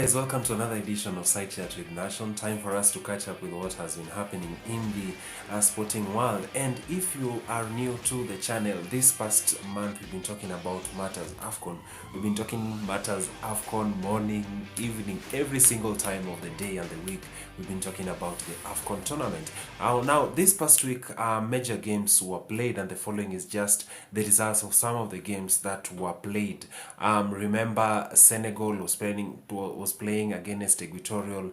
guys, welcome to another edition of Side Chat with Nation. Time for us to catch up with what has been happening in the sporting world. And if you are new to the channel, this past month we've been talking about matters AFCON. We've been talking matters AFCON morning, evening, every single time of the day and the week. We've been talking about the AFCON tournament. Now, this past week, major games were played, and the following is just the results of some of the games that were played. Remember, Senegal was playing against Equatorial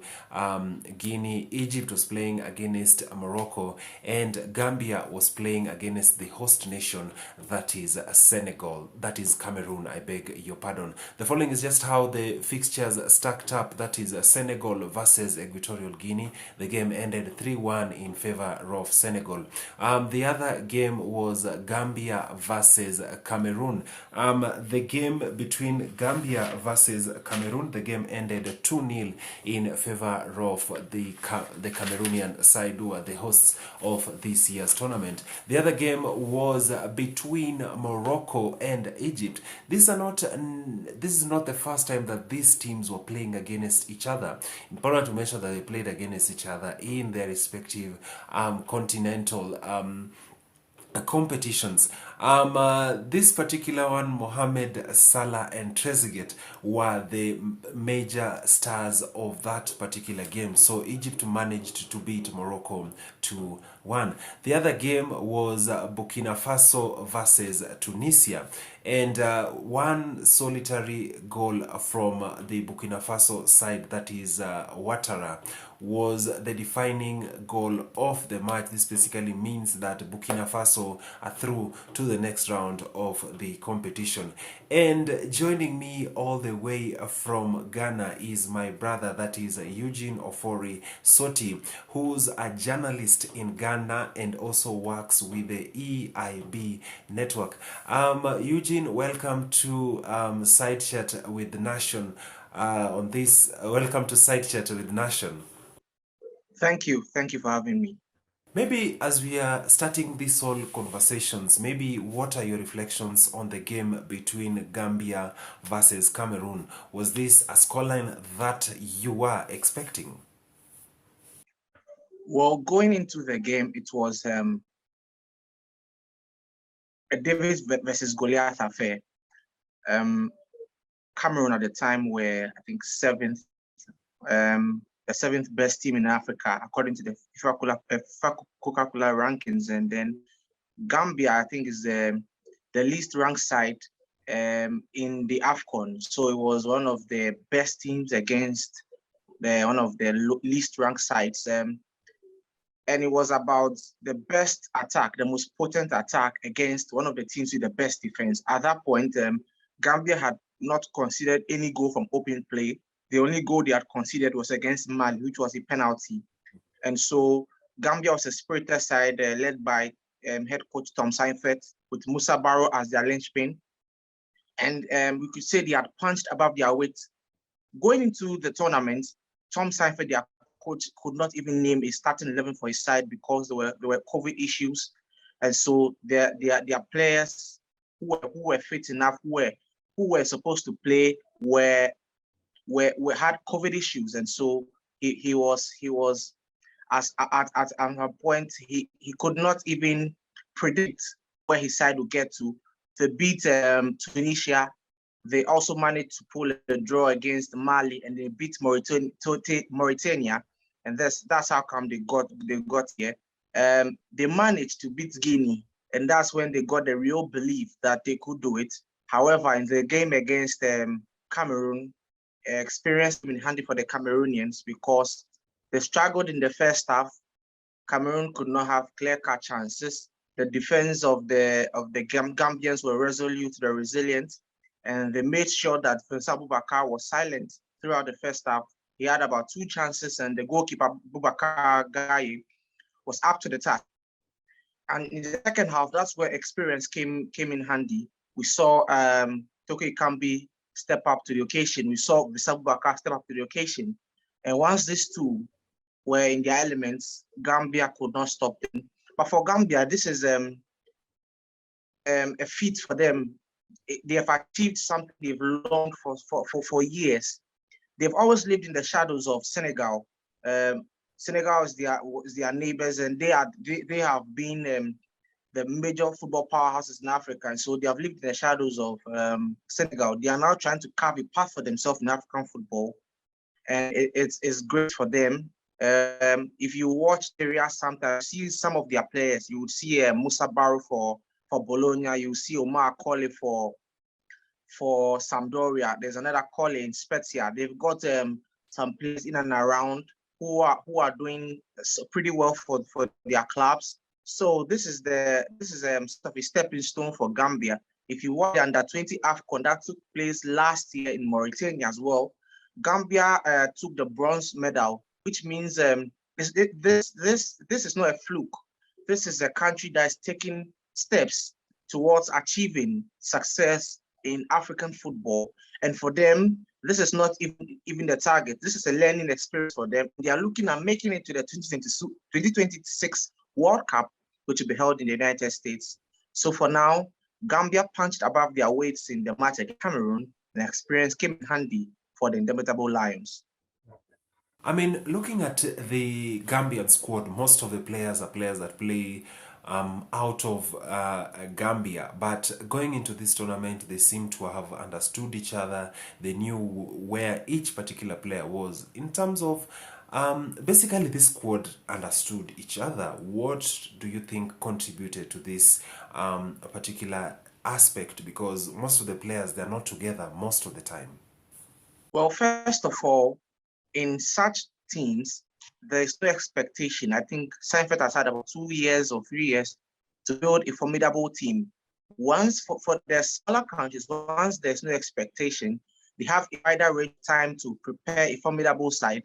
Guinea. Egypt was playing against Morocco, and Gambia was playing against the host nation, that is Senegal, that is Cameroon, I beg your pardon. The following is just how the fixtures stacked up, that is Senegal versus Equatorial Guinea. The game ended 3-1 in favor of Senegal. The other game was Gambia versus Cameroon. The game between Gambia versus Cameroon, the game ended 2-0 in favor of the Cameroonian side, who are the hosts of this year's tournament. The other game was between Morocco and Egypt. This is not the first time that these teams were playing against each other. Important to mention that they played against each other in their respective continental competitions. This particular one, Mohamed Salah and Trezeguet were the major stars of that particular game. So Egypt managed to beat Morocco 2-1. The other game was Burkina Faso versus Tunisia. And one solitary goal from the Burkina Faso side, that is Ouattara, was the defining goal of the match. This basically means that Burkina Faso are through to the next round of the competition. And joining me all the way from Ghana is my brother, that is Eugene Ofori Soti, who's a journalist in Ghana and also works with the EIB network. Eugene, welcome to Side Chat with the Nation. Welcome to Side Chat with Nation. Thank you for having me. Maybe as we are starting these whole conversations, maybe what are your reflections on the game between Gambia versus Cameroon? Was this a scoreline that you were expecting? Well, going into the game, it was a Davis versus Goliath affair. Cameroon at the time were, I think, the seventh best team in Africa, according to the FIFA Coca-Cola rankings. And then Gambia, I think, is the least ranked side in the AFCON. So it was one of the best teams against one of the least ranked sides. And it was about the best attack, the most potent attack against one of the teams with the best defense. At that point, Gambia had not considered any goal from open play. The only goal they had considered was against Mali, which was a penalty. And so Gambia was a spirited side led by head coach Tom Seifert, with Musa Barrow as their linchpin. And we could say they had punched above their weight. Going into the tournament, Tom Seifert, their coach, could not even name a starting 11 for his side because there were COVID issues. And so their players who were fit enough, who were supposed to play, had COVID issues. And so he was at a point he could not even predict where his side would get to. They beat Tunisia. They also managed to pull a draw against Mali, and they beat Mauritania, and that's how come they got here. They managed to beat Guinea, and that's when they got the real belief that they could do it. However, in the game against Cameroon, experience been handy for the Cameroonians because they struggled in the first half. Cameroon could not have clear-cut chances. The defense of the Gambians were resolute, they're resilient, and they made sure that Vincent Boubacar was silent throughout the first half. He had about 2 chances, and the goalkeeper, Boubacar Gaye, was up to the task. And in the second half, that's where experience came in handy. We saw Toke Kambi step up to the occasion. We saw Vincent Boubacar step up to the occasion. And once these two were in their elements, Gambia could not stop them. But for Gambia, this is a feat for them. They have achieved something they've longed for years. they've always lived in the shadows of Senegal. Senegal is their neighbors, and they have been the major football powerhouses in Africa, and so they have lived in the shadows of Senegal. They are now trying to carve a path for themselves in African football, and it's great for them. If you watch Serie sometimes, see some of their players. You would see Musa Barrow for Bologna. You see Omar Colley for Sampdoria. There's another Colley in Spezia. They've got some players in and around who are doing pretty well for their clubs. So this is sort of a stepping stone for Gambia. If you watch the under-20 AFCON that took place last year in Mauritania as well, Gambia took the bronze medal, which means this is not a fluke. This is a country that is taking steps towards achieving success in African football. And for them, this is not even the target. This is a learning experience for them. They are looking at making it to the 2026 World Cup, which will be held in the United States. So for now, Gambia punched above their weights in the match against Cameroon. The experience came in handy for the indomitable Lions. I mean, looking at the Gambian squad, most of the players are players that play out of Gambia. But going into this tournament, they seem to have understood each other. They knew where each particular player was. In terms of, basically, this squad understood each other. What do you think contributed to this particular aspect? Because most of the players, they're not together most of the time. Well, first of all, in such teams, there is no expectation. I think Seinfeld has had about 2 years or 3 years to build a formidable team. Once for the smaller countries, once there's no expectation, they have a wider range time to prepare a formidable side.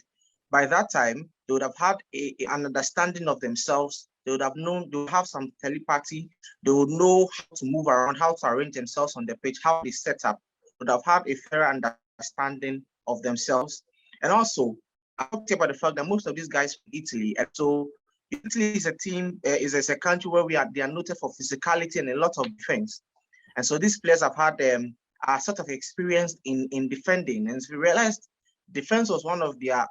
By that time, they would have had an understanding of themselves. They would have known, they would have some telepathy. They would know how to move around, how to arrange themselves on the pitch, how they set up. They would have had a fair understanding of themselves. And also, I talked about the fact that most of these guys from Italy, and so Italy is a team, is a country where they are noted for physicality and a lot of defense. And so these players have had are sort of experienced in defending. And so we realized defense was one of their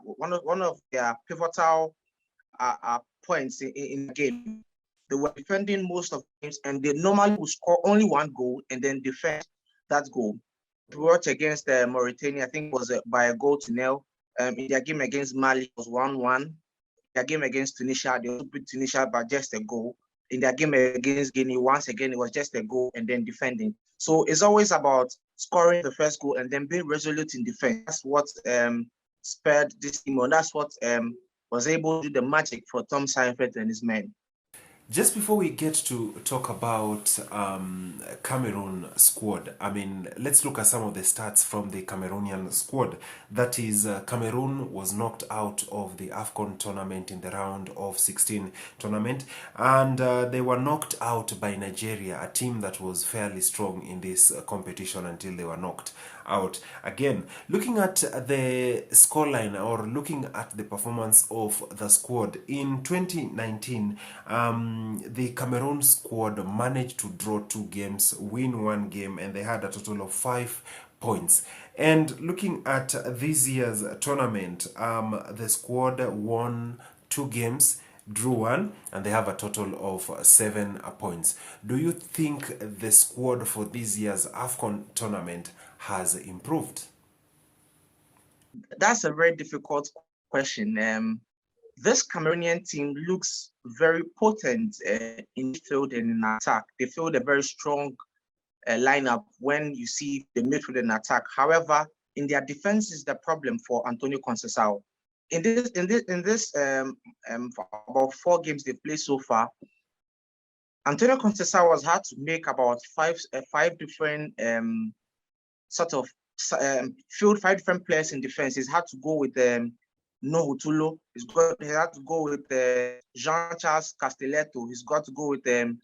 pivotal points in the game. They were defending most of the games, and they normally would score only one goal and then defend that goal. We watched against Mauritania, I think it was by a goal to nil. In their game against Mali, it was 1-1. Their game against Tunisia, they also beat Tunisia by just a goal. In their game against Guinea, once again, it was just a goal and then defending. So it's always about scoring the first goal and then being resolute in defense. That's what spurred this team on. That's what was able to do the magic for Tom Seinfeld and his men. Just before we get to talk about Cameroon squad, I mean, let's look at some of the stats from the Cameroonian squad. That is, Cameroon was knocked out of the AFCON tournament in the round of 16 tournament, and they were knocked out by Nigeria, a team that was fairly strong in this competition until they were knocked out. Again, looking at the scoreline or looking at the performance of the squad in 2019, the Cameroon squad managed to draw 2 games, win 1 game, and they had a total of 5 points. And looking at this year's tournament, the squad won 2 games, drew 1, and they have a total of 7 points. Do you think the squad for this year's AFCON tournament has improved? That's a very difficult question. This Cameroonian team looks very potent in midfield and in attack. They field a very strong lineup when you see the midfield and attack. However, in their defense is the problem for Antonio Conceição. In this for about 4 games they've played so far, Antonio Conceição has had to make about five different field 5 different players in defense. He's had to go with No Hutulo. He had to go with Jean-Charles Castelletto. He's got to go with Ingadeo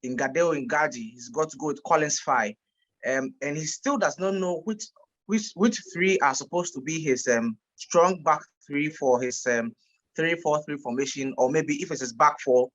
Ingaji. He's got to go with Collins Fye. And he still does not know which 3 are supposed to be his strong back 3 for his 3-4-3 formation, or maybe if it's his back 4,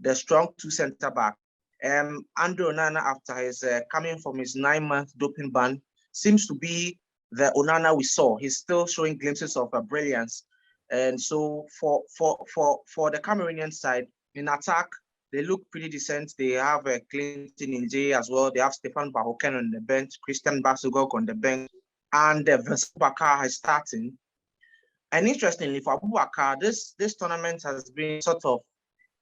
the strong 2 center back. Andrew Onana, after his coming from his 9-month doping ban, seems to be the Onana we saw. He's still showing glimpses of brilliance. And so for the Cameroonian side, in attack, they look pretty decent. They have Clinton in J as well. They have Stefan Bahoken on the bench, Christian Basugok on the bench, and Vincent Bakar is starting. And interestingly, for Abubakar, this tournament has been sort of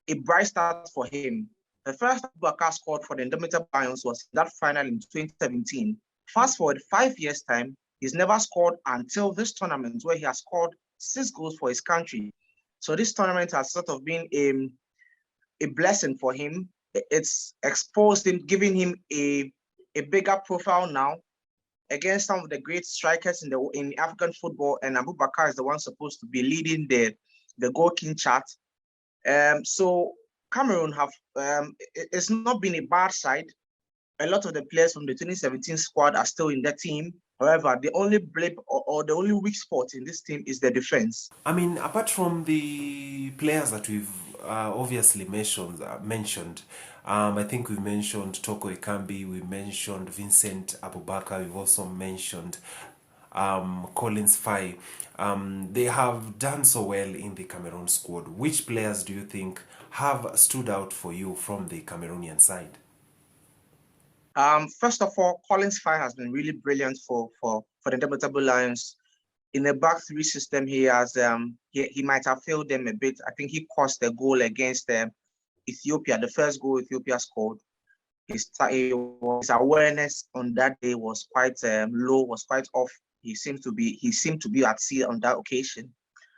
a bright start for him. The first Abubakar scored for the Indomitable Lions was that final in 2017. Fast forward 5 years' time, he's never scored until this tournament, where he has scored 6 goals for his country. So this tournament has sort of been a blessing for him. It's exposed him, giving him a bigger profile now against some of the great strikers in African football, and Abubakar is the one supposed to be leading the goal king chart. So Cameroon have it's not been a bad side. A lot of the players from the 2017 squad are still in the team. However, the only blip or the only weak spot in this team is the defense. I mean, apart from the players that we've obviously mentioned, I think we mentioned Toko Ekambi, we mentioned Vincent Abubakar, we've also mentioned Collins Fai. They have done so well in the Cameroon squad. Which players do you think have stood out for you from the Cameroonian side? First of all, Collins Fai has been really brilliant for the Indomitable Lions. In the back three system, he has he might have failed them a bit. I think he caused the goal against Ethiopia. The first goal Ethiopia scored. His awareness on that day was quite low, was quite off. He seemed to be at sea on that occasion.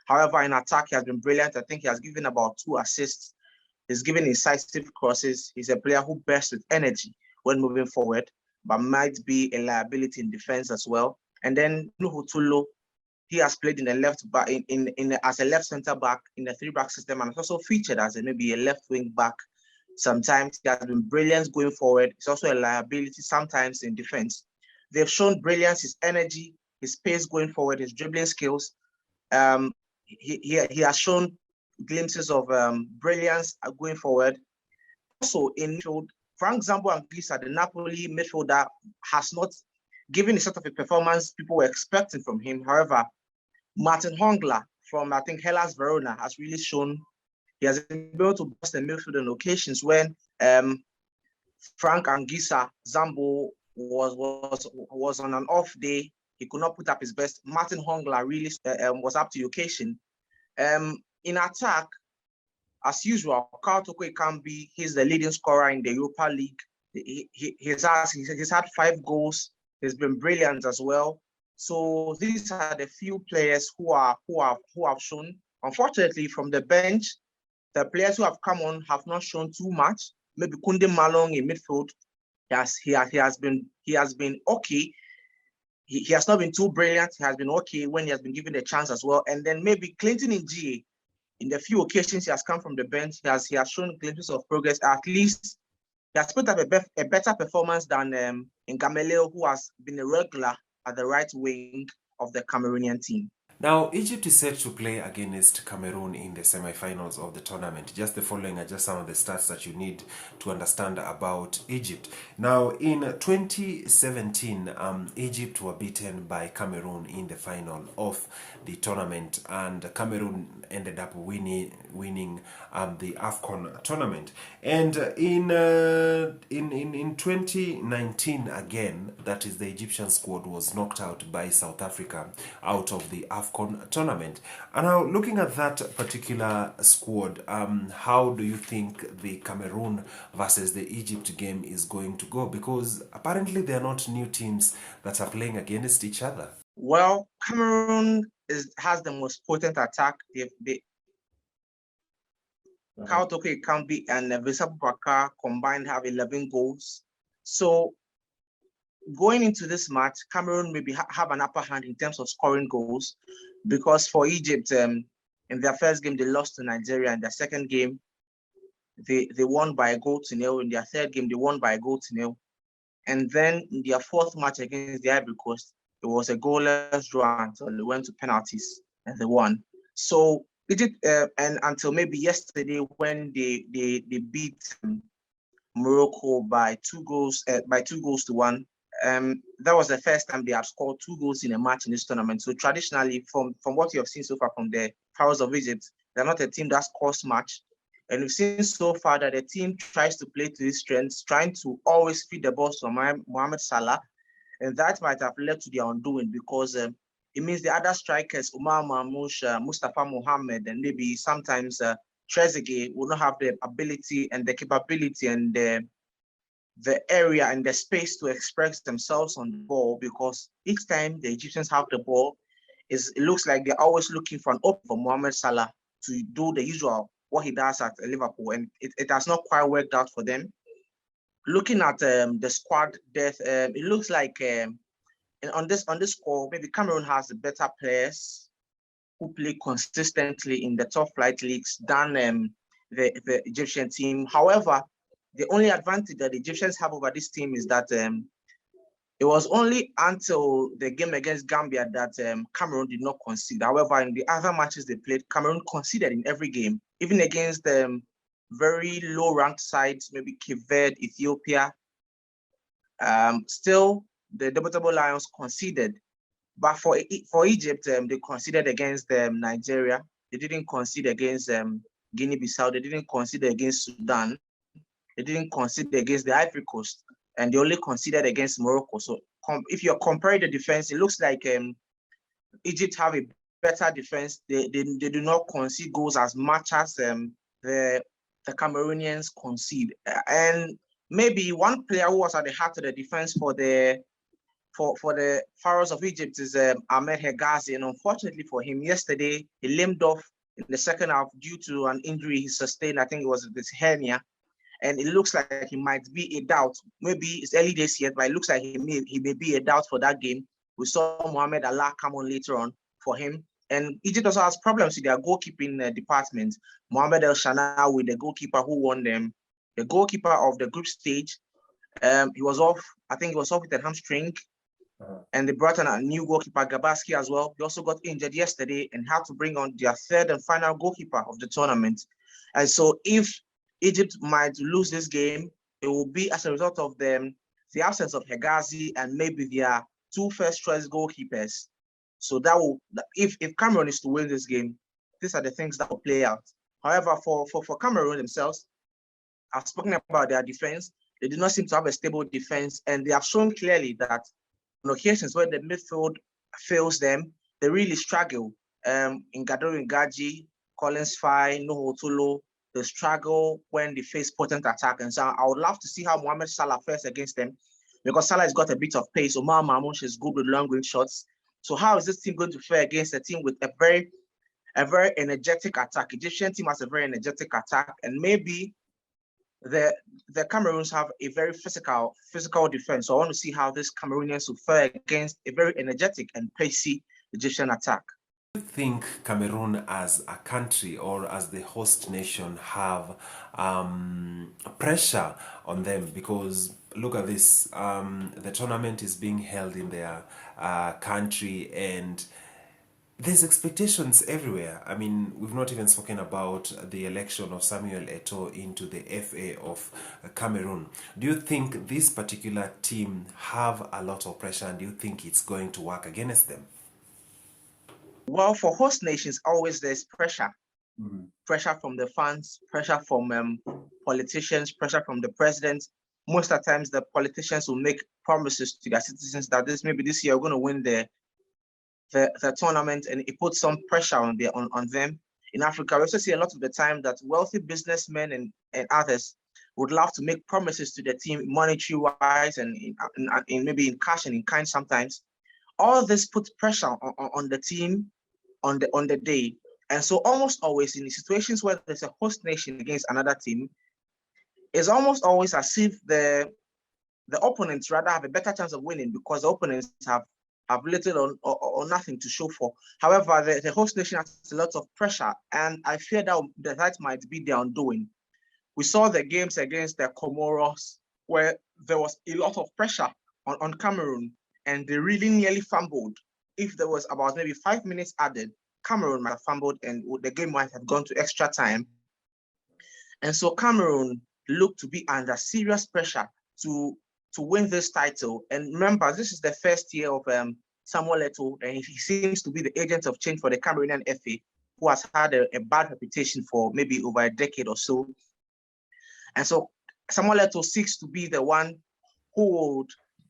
However, in attack, he has been brilliant. I think he has given about 2 assists. He's given incisive crosses. He's a player who bursts with energy when moving forward, but might be a liability in defense as well. And then Nuhutulo, he has played in the left back as a left center back in the 3-back system, and also featured as maybe a left wing back. Sometimes he has been brilliant going forward. It's also a liability sometimes in defense. They've shown brilliance, his energy, his pace going forward, his dribbling skills. He has shown glimpses of brilliance going forward. Also in midfield, Frank Zambo Anguissa, the Napoli midfielder, has not given the sort of a performance people were expecting from him. However, Martin Hongla from, I think, Hellas Verona has really shown he has been able to bust the midfield on occasions when Frank Anguissa, Zambo was on an off day. He could not put up his best. Martin Hongla really was up to the occasion. In attack, as usual, Karl Toko Ekambi, he's the leading scorer in the Europa League. He's had 5 goals. He's been brilliant as well. So these are the few players who have shown. Unfortunately, from the bench, the players who have come on have not shown too much. Maybe Kunde Malong in midfield, he has been okay. He has not been too brilliant. He has been okay when he has been given the chance as well. And then maybe Clinton in GA, in the few occasions he has come from the bench, he has shown glimpses of progress. At least he has put up a better performance than in Gameleo, who has been a regular at the right wing of the Cameroonian team. Now, Egypt is set to play against Cameroon in the semi-finals of the tournament. Just the following are just some of the stats that you need to understand about Egypt. Now, in 2017, Egypt were beaten by Cameroon in the final of the tournament, and Cameroon ended up winning the AFCON tournament. And in 2019, again, that is, the Egyptian squad was knocked out by South Africa out of the AFCON tournament. And now, looking at that particular squad, how do you think the Cameroon versus the Egypt game is going to go? Because apparently they are not new teams that are playing against each other. Well, Cameroon has the most potent attack. Karl Toko Ekambi and Vincent Abubakar combined have 11 goals. So going into this match, Cameroon maybe have an upper hand in terms of scoring goals, because for Egypt, in their first game, they lost to Nigeria. In their second game, they won by a goal to nil. In their third game, they won by a goal to nil. And then in their fourth match against the Ivory Coast, it was a goalless draw until they went to penalties and they won. So Egypt, and until maybe yesterday when they beat Morocco by 2 goals to 1. that was the first time they had scored 2 goals in a match in this tournament. So traditionally, from what you have seen so far from the Pharaohs of Egypt, they're not a team that scores much. And we've seen so far that the team tries to play to his strengths, trying to always feed the ball to Mohamed Salah. And that might have led to their undoing because it means the other strikers, Umar Mamouche, Mustafa Mohamed, and maybe sometimes Trezeguet will not have the ability and the capability and the area and the space to express themselves on the ball, because each time the Egyptians have the ball, it looks like they're always looking for an open for Mohamed Salah to do the usual, what he does at Liverpool, and it has not quite worked out for them. Looking at the squad depth, it looks like on this score, maybe Cameroon has the better players who play consistently in the top flight leagues than the Egyptian team. However, the only advantage that the Egyptians have over this team is that it was only until the game against Gambia that Cameroon did not concede. However, in the other matches they played, Cameroon conceded in every game, even against very low-ranked sides, maybe Cape Verde, Ethiopia. Still, the Debatable Lions conceded. But for Egypt, they conceded against Nigeria. They didn't concede against Guinea-Bissau. They didn't concede against Sudan. They didn't concede against the Ivory Coast. And they only conceded against Morocco. So if you're comparing the defense, it looks like Egypt have a better defense. They do not concede goals as much as the Cameroonians concede. And maybe one player who was at the heart of the defense for the Pharaohs of Egypt is Ahmed Hegazi. And unfortunately for him, yesterday, he limped off in the second half due to an injury he sustained. I think it was this hernia. And it looks like he might be a doubt. Maybe it's early days yet, but it looks like he may be a doubt for that game. We saw Mohamed Allah come on later on for him. And Egypt also has problems with their goalkeeping department. Mohamed El Shanawi, the goalkeeper who won them, the goalkeeper of the group stage, he was off. I think he was off with a hamstring. And they brought in a new goalkeeper, Gabaski, as well. He also got injured yesterday and had to bring on their third and final goalkeeper of the tournament. And so if Egypt might lose this game, it will be as a result of the absence of Hegazi and maybe their 2 first-choice goalkeepers. So that will, if Cameroon is to win this game, these are the things that will play out. However, for Cameroon themselves, I've spoken about their defense. They do not seem to have a stable defense, and they have shown clearly that on occasions where the midfield fails them, they really struggle. In Gadori Ngaji, Collins Fai, Nuhu Tulu, they struggle when they face potent attack. And so I would love to see how Mohamed Salah fares against them, because Salah has got a bit of pace. Omar Mamouche is good with long range shots. So how is this team going to fare against a team with a very energetic attack? Egyptian team has a very energetic attack, and maybe the Cameroons have a very physical defense. So I want to see how this Cameroonians will fare against a very energetic and pacey Egyptian attack. Do you think Cameroon as a country or as the host nation have pressure on them? Because look at this, the tournament is being held in their country, and there's expectations everywhere. I mean, we've not even spoken about the election of Samuel Eto'o into the FA of Cameroon. Do you think this particular team have a lot of pressure, and do you think it's going to work against them? Well, for host nations, always there's pressure. Pressure from the fans, pressure from politicians, pressure from the president. Most of the times, the politicians will make promises to their citizens that maybe this year we're going to win the tournament, and it puts some pressure on them. In Africa, we also see a lot of the time that wealthy businessmen and others would love to make promises to the team, monetary-wise, and maybe in cash and in kind sometimes. All this puts pressure on the team on the day. And so almost always in the situations where there's a host nation against another team, it's almost always as if the opponents rather have a better chance of winning, because the opponents have little or nothing to show for. However, the host nation has a lot of pressure, and I fear that might be their undoing. We saw the games against the Comoros where there was a lot of pressure on Cameroon, and they really nearly fumbled. If there was about maybe 5 minutes added, Cameroon might have fumbled and the game might have gone to extra time. And so Cameroon looked to be under serious pressure to to win this title. And remember, this is the first year of Samuel Eto'o, and he seems to be the agent of change for the Cameroonian FA, who has had a bad reputation for maybe over a decade or so. And so Samuel Eto'o seeks to be the one who would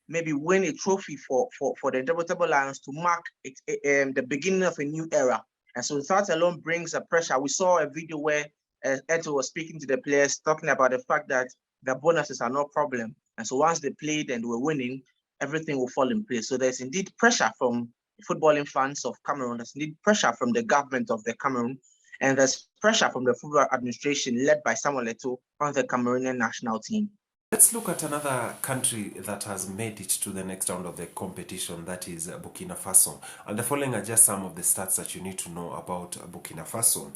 maybe win a trophy for the Indomitable Lions to mark the beginning of a new era. And so that alone brings a pressure. We saw a video where Eto'o was speaking to the players, talking about the fact that the bonuses are no problem. And so once they played and were winning, everything will fall in place. So there's indeed pressure from footballing fans of Cameroon. There's indeed pressure from the government of the Cameroon. And there's pressure from the football administration led by Samuel Eto'o on the Cameroonian national team. Let's look at another country that has made it to the next round of the competition, that is Burkina Faso. And the following are just some of the stats that you need to know about Burkina Faso.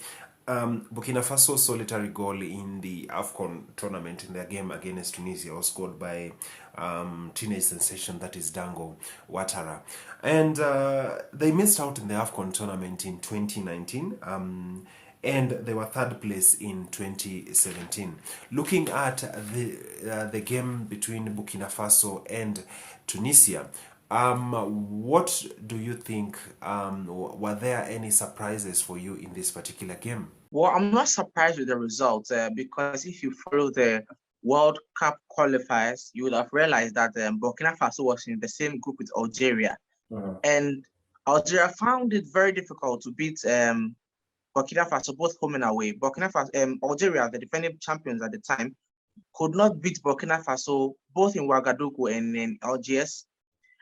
Burkina Faso's solitary goal in the AFCON tournament in their game against Tunisia was scored by teenage sensation, that is Dango Ouattara. And they missed out in the AFCON tournament in 2019. And they were third place in 2017. Looking at the game between Burkina Faso and Tunisia, what do you think? Were there any surprises for you in this particular game? Well, I'm not surprised with the results because if you follow the World Cup qualifiers, you would have realized that Burkina Faso was in the same group with Algeria. And Algeria found it very difficult to beat Burkina Faso, both home and away. Burkina Faso, Algeria, the defending champions at the time, could not beat Burkina Faso both in Ouagadougou and in Algiers.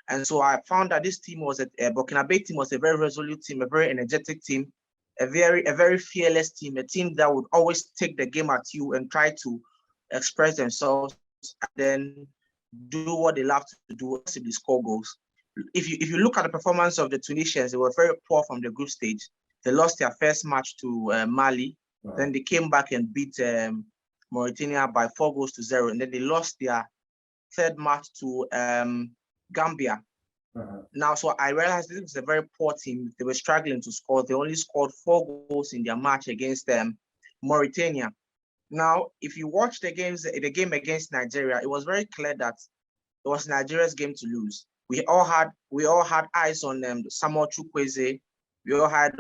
And so I found that this team was Burkina Faso team was a very resolute team, a very energetic team, a very fearless team, a team that would always take the game at you and try to express themselves and then do what they love to do, possibly score goals. If you look at the performance of the Tunisians, they were very poor from the group stage. They lost their first match to Mali. Then they came back and beat Mauritania by 4-0. And then they lost their third match to Gambia. Now, so I realized this was a very poor team. They were struggling to score. They only scored 4 goals in their match against Mauritania. Now, if you watch the game against Nigeria, it was very clear that it was Nigeria's game to lose. We all had eyes on Samuel Chukwueze. We all had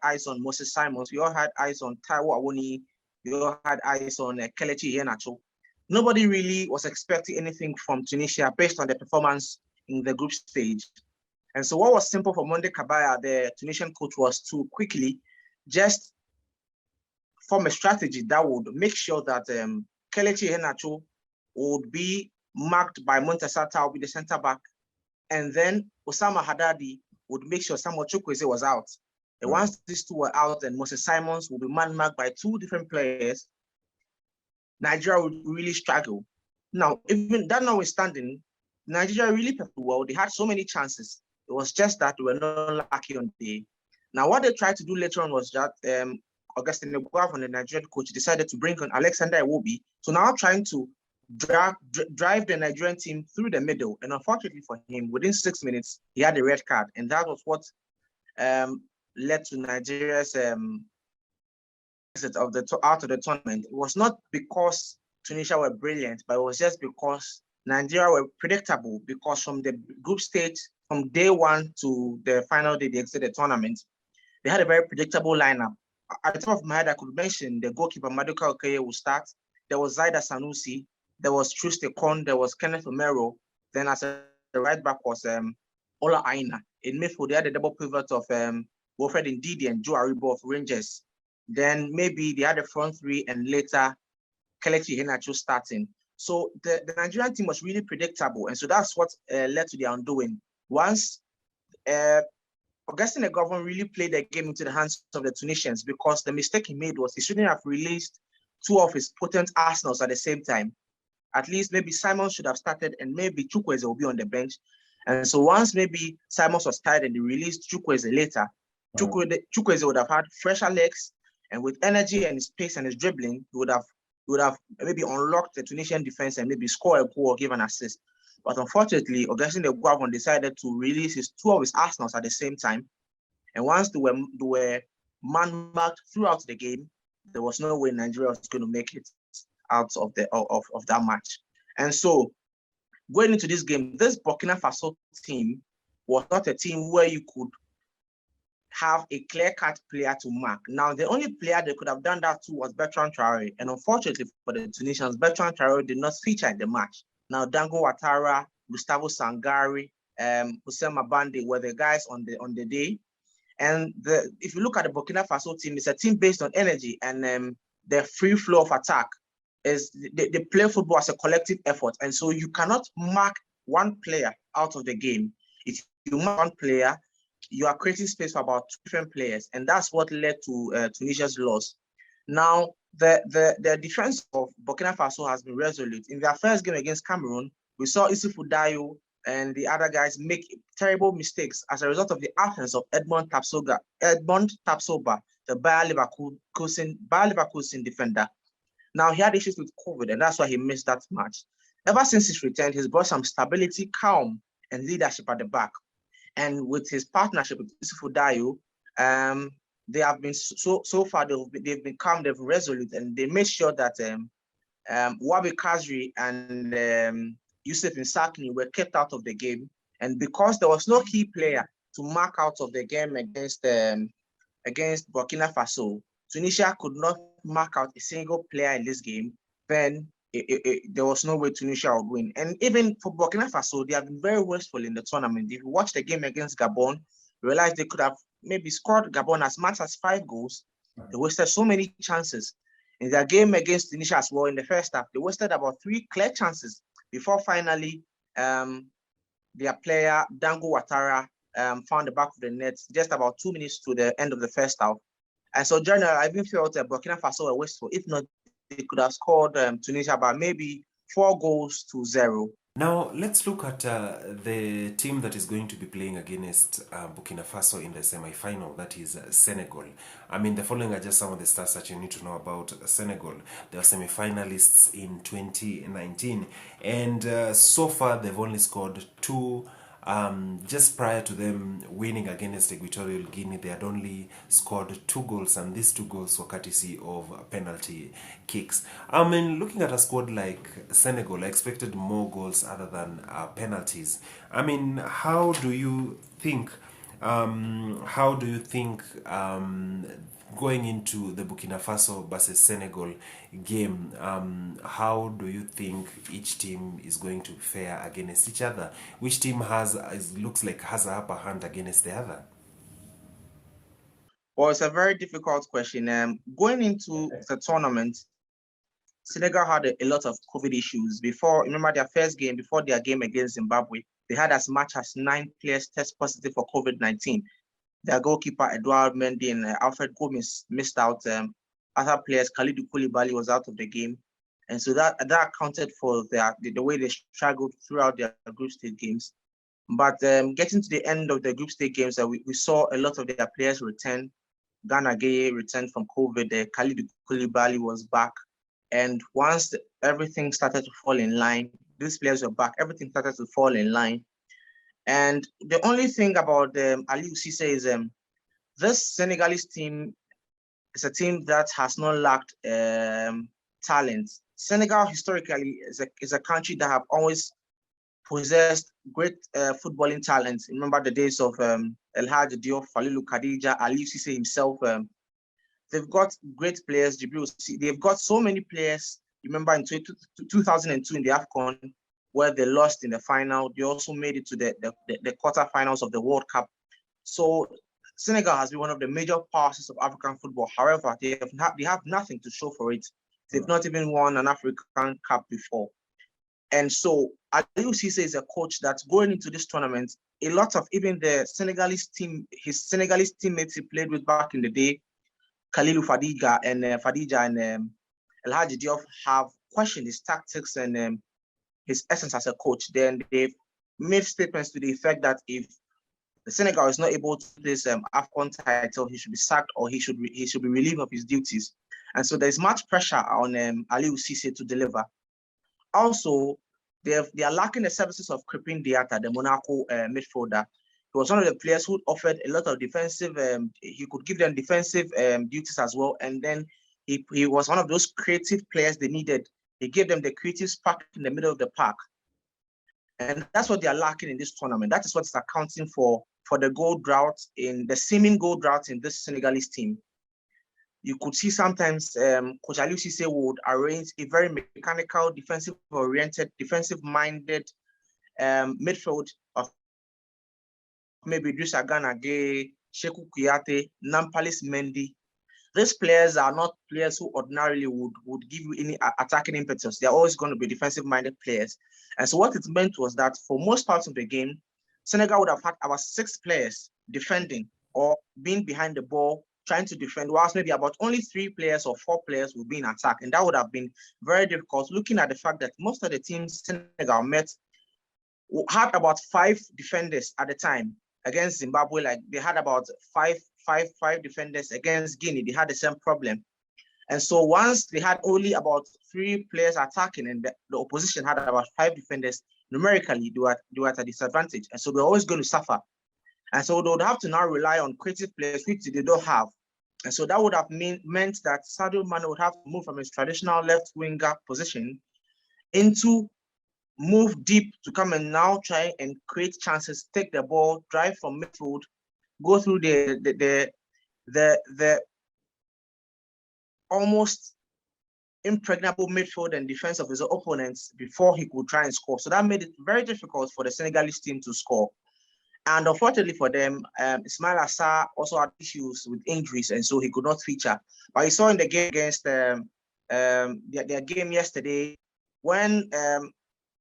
eyes on Moses Simons. We all had eyes on Taiwo Awoni. We all had eyes on Kelechi Iheanacho. Nobody really was expecting anything from Tunisia based on the performance in the group stage. And so what was simple for Monday Kabaya, the Tunisian coach, was to quickly just form a strategy that would make sure that Kelechi Iheanacho would be marked by Montesata, will be the center back, and then Osama Haddadi would make sure Samuel Chukwueze was out. And once these two were out, and Moses Simons will be man-marked by 2 different players, Nigeria would really struggle. Now, even that notwithstanding, Nigeria really performed well. They had so many chances. It was just that they were not lucky on the day. Now, what they tried to do later on was that Augustine Eguavoen, the Nigerian coach, decided to bring on Alexander Iwobi. So now trying to drive the Nigerian team through the middle. And unfortunately for him, within 6 minutes, he had a red card. And that was what led to Nigeria's exit out of the tournament. It was not because Tunisia were brilliant, but it was just because Nigeria were predictable, because from the group stage, from day 1 to the final day they exited the tournament, they had a very predictable lineup. At the top of my head, I could mention the goalkeeper, Maduka Okeye, will start. There was Zaida Sanusi. There was Truste Kon, there was Kenneth Omero. Then as the right back was Ola Aina. In midfield, they had the double pivot of Wilfred Ndidi and Joe Aribo of Rangers. Then maybe they had the front 3 and later Kelechi Iheanacho starting. So the Nigerian team was really predictable. And so that's what led to their undoing. Once Augustine Eguavoen really played the game into the hands of the Tunisians, because the mistake he made was he shouldn't have released 2 of his potent arsenals at the same time. At least maybe Simon should have started and maybe Chukwueze will be on the bench. And so once maybe Simon was tired and they released Chukwueze later, Chukwueze would have had fresher legs, and with energy and his pace and his dribbling, he would have maybe unlocked the Tunisian defense and maybe score a goal or give an assist. But unfortunately, Augustine Eguavoen decided to release 2 of his arsenals at the same time. And once they were man-marked throughout the game, there was no way Nigeria was going to make it out of that match. And so going into this game, this Burkina Faso team was not a team where you could have a clear-cut player to mark. Now, the only player they could have done that to was Bertrand Traore, and unfortunately for the Tunisians, Bertrand Traore did not feature in the match. Now, Dango Ouattara, Gustavo Sangari, Hussein Mabande were the guys on the day. And if you look at the Burkina Faso team, it's a team based on energy and their free flow of attack. Is they play football as a collective effort, and so you cannot mark one player out of the game. If you mark one player, you are creating space for about 2 different players, and that's what led to Tunisia's loss. Now, the defense of Burkina Faso has been resolute. In their first game against Cameroon, we saw Issoufou Dayo and the other guys make terrible mistakes as a result of the absence of Edmond Tapsoba, the Bayer Leverkusen defender. Now, he had issues with COVID, and that's why he missed that match. Ever since his return, he's brought some stability, calm, and leadership at the back. And with his partnership with Issoufou Dayo, they have been so far they've been calm, they've been resolute, and they made sure that Wabi Kazri and Youssef Nsakni were kept out of the game. And because there was no key player to mark out of the game against Burkina Faso, Tunisia could not mark out a single player in this game, then there was no way Tunisia would win. And even for Burkina Faso, they have been very wasteful in the tournament. If you watch the game against Gabon, you realize they could have maybe scored Gabon as much as 5 goals. They wasted so many chances. In their game against Tunisia as well, in the first half, they wasted about 3 clear chances before finally their player, Dango Ouattara, found the back of the net just about 2 minutes to the end of the first half. And so, generally, I even felt that Burkina Faso were wasteful. If not, they could have scored Tunisia by maybe 4-0. Now, let's look at the team that is going to be playing against Burkina Faso in the semi-final, that is Senegal. I mean, the following are just some of the stats that you need to know about Senegal. They are semi-finalists in 2019, and so far they've only scored 2. Just prior to them winning against Equatorial Guinea, they had only scored 2 goals, and these 2 goals were courtesy of penalty kicks. I mean, looking at a squad like Senegal, I expected more goals other than penalties. I mean, how do you think going into the Burkina Faso versus Senegal game, how do you think each team is going to fare against each other? Which team looks like has a upper hand against the other? Well, it's a very difficult question. Going into the tournament, Senegal had a lot of COVID issues. Remember their first game, before their game against Zimbabwe, they had as much as 9 players test positive for COVID-19. Their goalkeeper, Edouard Mendy and Alfred Gomes missed out. Other players, Khalidou Koulibaly was out of the game. And so that accounted for the way they struggled throughout their group stage games. But getting to the end of the group stage games, we saw a lot of their players return. Gana Gueye returned from COVID. Khalidou Koulibaly was back. And once everything started to fall in line, these players were back, everything started to fall in line. And the only thing about Aliou Cisse is this Senegalese team is a team that has not lacked talent. Senegal historically is a country that have always possessed great footballing talent. Remember the days of El Hadji Diop, Falilou Khadija, Aliou Cisse himself. They've got great players. They've got so many players. Remember in 2002 in the AFCON, where they lost in the final. They also made it to the quarterfinals of the World Cup. So Senegal has been one of the major powers of African football. However, they have nothing to show for it. They've not even won an African Cup before. And so Aliou Cisse is a coach that's going into this tournament. A lot of even the Senegalese team, his Senegalese teammates he played with back in the day, Khalilou Fadiga and El Hadji Diop, have questioned his tactics and his essence as a coach. Then they've made statements to the effect that if the Senegal is not able to do this AFCON title, he should be sacked or he should be relieved of his duties. And so there's much pressure on Aliou Cisse to deliver. Also, they are lacking the services of Crépin Diatta, the Monaco midfielder. He was one of the players who offered a lot of defensive. He could give them defensive duties as well. And then he was one of those creative players they needed. He gave them the creative spark in the middle of the park. And that's what they are lacking in this tournament. That is what is accounting for the goal drought, in the seeming goal drought in this Senegalese team. You could see sometimes Coach Aliou Cisse would arrange a very mechanical, defensive-oriented, defensive-minded midfield of maybe Idrissa Gana Gueye, Sheku Kouyaté, Nampalys Mendy. These players are not players who ordinarily would give you any attacking impetus. They're always going to be defensive-minded players. And so what it meant was that for most parts of the game, Senegal would have had about 6 players defending or being behind the ball, trying to defend, whilst maybe about only 3 players or 4 players would be in attack. And that would have been very difficult, looking at the fact that most of the teams Senegal met had about 5 defenders at the time. Against Zimbabwe, like they had about five defenders. Against Guinea, they had the same problem. And so once they had only about 3 players attacking and the opposition had about 5 defenders, numerically they were at a disadvantage. And so they're always going to suffer. And so they would have to now rely on creative players, which they don't have. And so that would have meant that Sadio Mane would have to move from his traditional left winger position into move deep to come and now try and create chances, take the ball, drive from midfield, go through the almost impregnable midfield and defense of his opponents before he could try and score. So that made it very difficult for the Senegalese team to score. And unfortunately for them, Ismail Assar also had issues with injuries, and so he could not feature. But you saw in the game against their game yesterday, when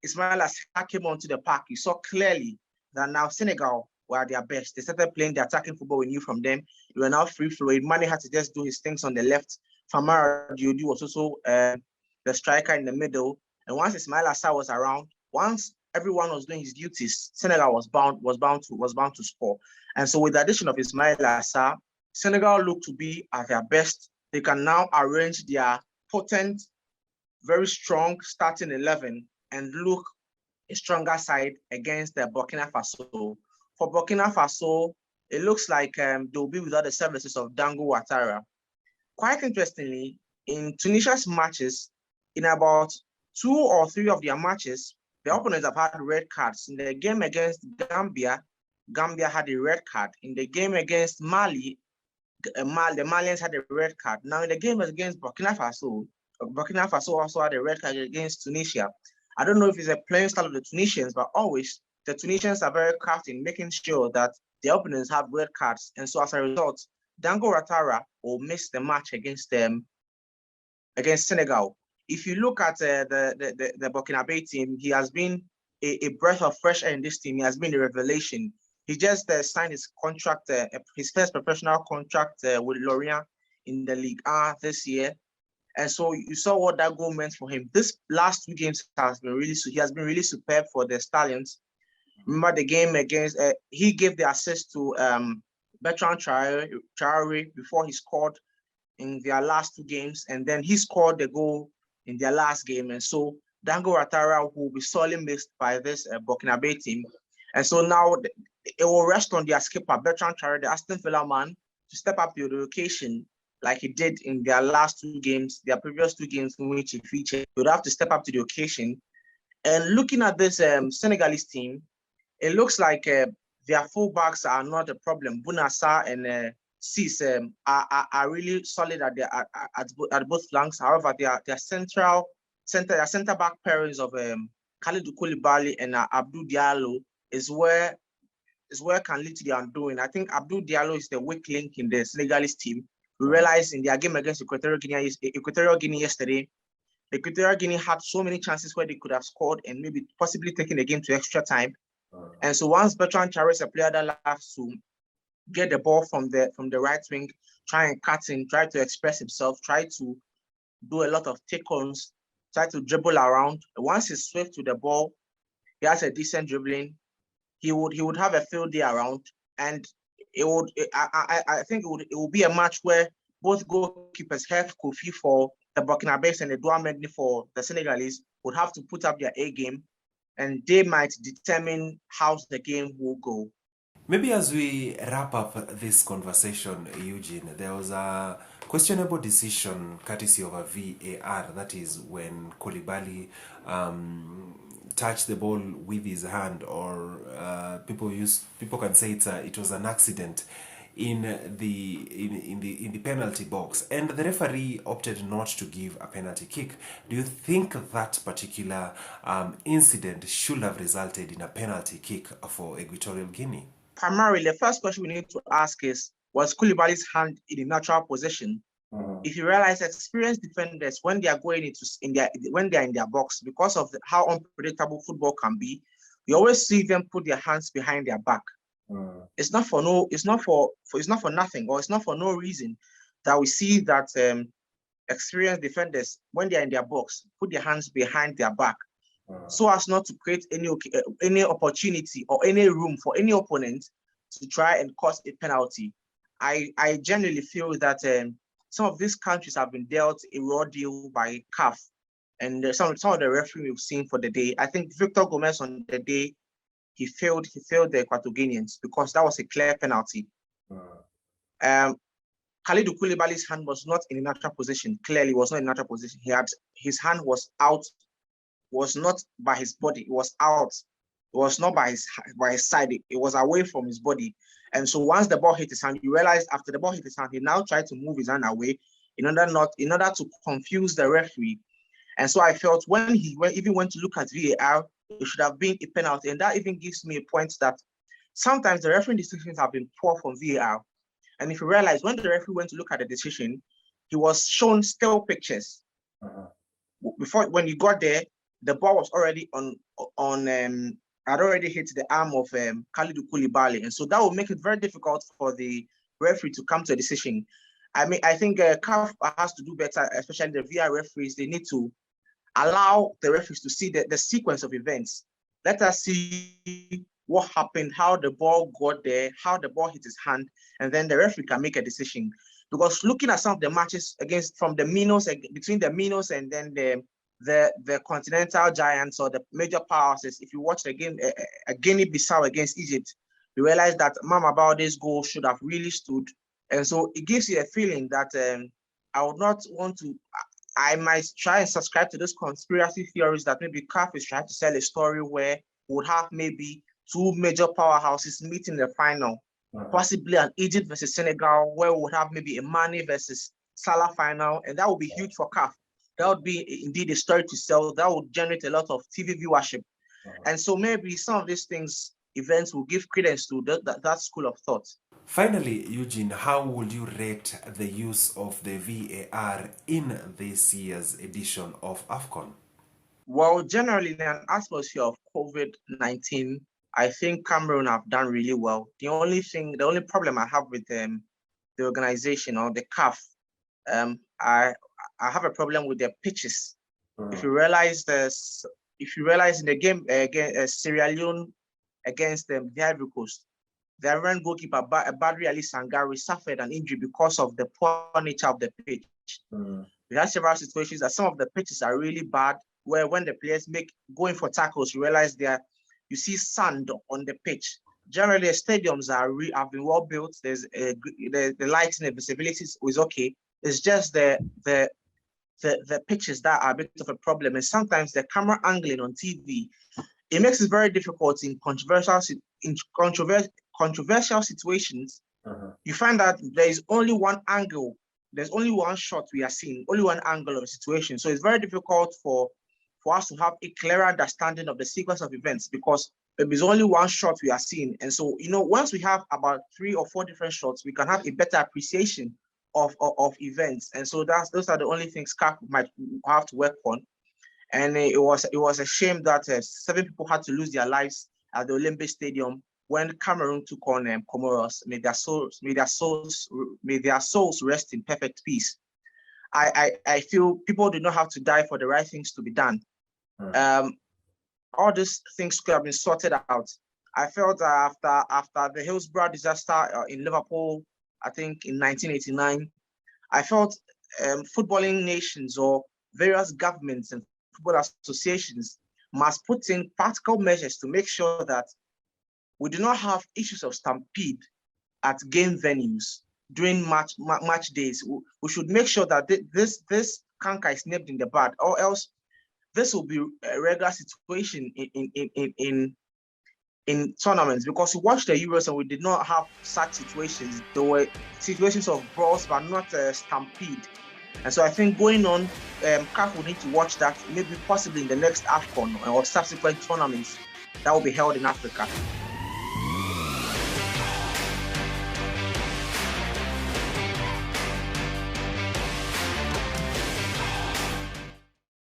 Ismail Assar came onto the park, you saw clearly that now Senegal were at their best. They started playing the attacking football we knew from them. They were now free-flowing. Mane had to just do his things on the left. Famara Diodou was also the striker in the middle. And once Ismail Assar was around, once everyone was doing his duties, Senegal was bound to score. And so with the addition of Ismail Assar, Senegal looked to be at their best. They can now arrange their potent, very strong starting 11 and look a stronger side against the Burkina Faso. For Burkina Faso, it looks like they'll be without the services of Dango Ouattara. Quite interestingly, in Tunisia's matches, in about 2 or 3 of their matches, the opponents have had red cards. In the game against Gambia, Gambia had a red card. In the game against Mali, the Malians had a red card. Now in the game against Burkina Faso also had a red card against Tunisia. I don't know if it's a playing style of the Tunisians, but always the Tunisians are very crafty in making sure that the opponents have red cards. And so as a result, Dango Ouattara will miss the match against against Senegal. If you look at the Burkinabe team, he has been a breath of fresh air in this team. He has been a revelation. He just signed his contract, his first professional contract with Lorient in the Ligue 1 this year. And so you saw what that goal meant for him. This last 2 games he has been really superb for the Stallions. Remember the game against, he gave the assist to Bertrand Traoré before he scored in their last 2 games. And then he scored the goal in their last game. And so Dango Ouattara will be sorely missed by this Burkinabe team. And so now it will rest on their skipper, Bertrand Traoré, the Aston Villa man, to step up to the occasion like he did in their last 2 games, their previous 2 games in which he featured. He would have to step up to the occasion. And looking at this Senegalese team, it looks like their fullbacks are not a problem. Bouna Sarr and Sis are really solid at both flanks. However, their center back pairings of Khalidou Koulibaly and Abdou Diallo is where can lead to their undoing. I think Abdou Diallo is the weak link in the Senegalese team. We realized in their game against Equatorial Guinea yesterday, Equatorial Guinea had so many chances where they could have scored and maybe possibly taken the game to extra time. And so once Bertrand Traoré is a player that loves to get the ball from the right wing, try and cut in, try to express himself, try to do a lot of take-ons, try to dribble around. Once he's swift to the ball, he has a decent dribbling. He would have a field day around, and I think it would be a match where both goalkeepers, Hef Kofi for the Burkinabes and Edouard Mendy for the Senegalese, would have to put up their A game, and they might determine how the game will go. Maybe as we wrap up this conversation, Eugene, there was a questionable decision courtesy of a VAR, that is when Koulibaly touch the ball with his hand, or people can say it was an accident in the penalty box, and the referee opted not to give a penalty kick. Do you think that particular incident should have resulted in a penalty kick for Equatorial Guinea? Primarily, the first question we need to ask is, was Koulibaly's hand in a natural position? If you realize, experienced defenders, when they are going when they are in their box, because of how unpredictable football can be, you always see them put their hands behind their back. It's not for nothing, or it's not for no reason that we see that experienced defenders, when they are in their box, put their hands behind their back, so as not to create any opportunity or any room for any opponent to try and cause a penalty. I generally feel that some of these countries have been dealt a raw deal by CAF, and some of the referee we've seen for the day. I think Victor Gomez on the day, he failed the Equatorians because that was a clear penalty. Khalidou Koulibaly's hand was not in a natural position. Clearly, was not in a natural position. His hand was out, was not by his body. It was out. It was not by his side. It was away from his body. And so once the ball hit his hand, you realize after the ball hit his hand, he now tried to move his hand away in order to confuse the referee. And so I felt when he even went to look at VAR, it should have been a penalty. And that even gives me a point that sometimes the refereeing decisions have been poor from VAR. And if you realize, when the referee went to look at the decision, he was shown still pictures. Before, when he got there, the ball was already had already hit the arm of Khalidou Koulibaly, and so that will make it very difficult for the referee to come to a decision. I mean, I think CAF has to do better, especially the VAR referees. They need to allow the referees to see the sequence of events. Let us see what happened, how the ball got there, how the ball hit his hand, and then the referee can make a decision. Because looking at some of the matches between the Minos and then the continental giants or the major powerhouses, if you watch the game, Guinea-Bissau against Egypt, you realize that Mama Balde's goal should have really stood. And so it gives you a feeling that I would not want to, I might try and subscribe to those conspiracy theories that maybe CAF is trying to sell a story where we would have maybe two major powerhouses meet in the final, possibly an Egypt versus Senegal, where we would have maybe a Mane versus Salah final, and that would be huge for CAF. That would be indeed a story to sell. That would generate a lot of TV viewership. And so maybe some of these events will give credence to that school of thought. Finally, Eugene, how would you rate the use of the VAR in this year's edition of AFCON? Well, generally in an atmosphere of COVID-19, I think Cameroon have done really well. The only problem I have with the organization or the CAF, I have a problem with their pitches. If you realize in the game against Sierra Leone against the Ivory Coast, the Ivorian goalkeeper Badri Ali Sangari suffered an injury because of the poor nature of the pitch. We had several situations that some of the pitches are really bad, where when the players going for tackles, you realize you see sand on the pitch. Generally, stadiums have been well built. There's the lighting and visibility is okay. It's just the pitches that are a bit of a problem, and sometimes the camera angling on TV, it makes it very difficult in controversial situations. You find that there is only one angle, there's only one shot we are seeing, only one angle of a situation. So it's very difficult for us to have a clearer understanding of the sequence of events, because there's only one shot we are seeing. And so, once we have about 3 or 4 different shots, we can have a better appreciation of events. And so those are the only things CAF might have to work on. And it was a shame that 7 people had to lose their lives at the Olympic Stadium when Cameroon took on Comoros. May their souls rest in perfect peace. I feel people do not have to die for the right things to be done. All these things could have been sorted out. I felt after the Hillsborough disaster in Liverpool, I think in 1989, I felt footballing nations or various governments and football associations must put in practical measures to make sure that we do not have issues of stampede at game venues during match days. We should make sure that this canker is nipped in the bud, or else this will be a regular situation in tournaments, because we watched the Euros and we did not have such situations. There were situations of brawls, but not a stampede. And so I think going on, CAF will need to watch that, maybe possibly in the next AFCON or subsequent tournaments that will be held in Africa.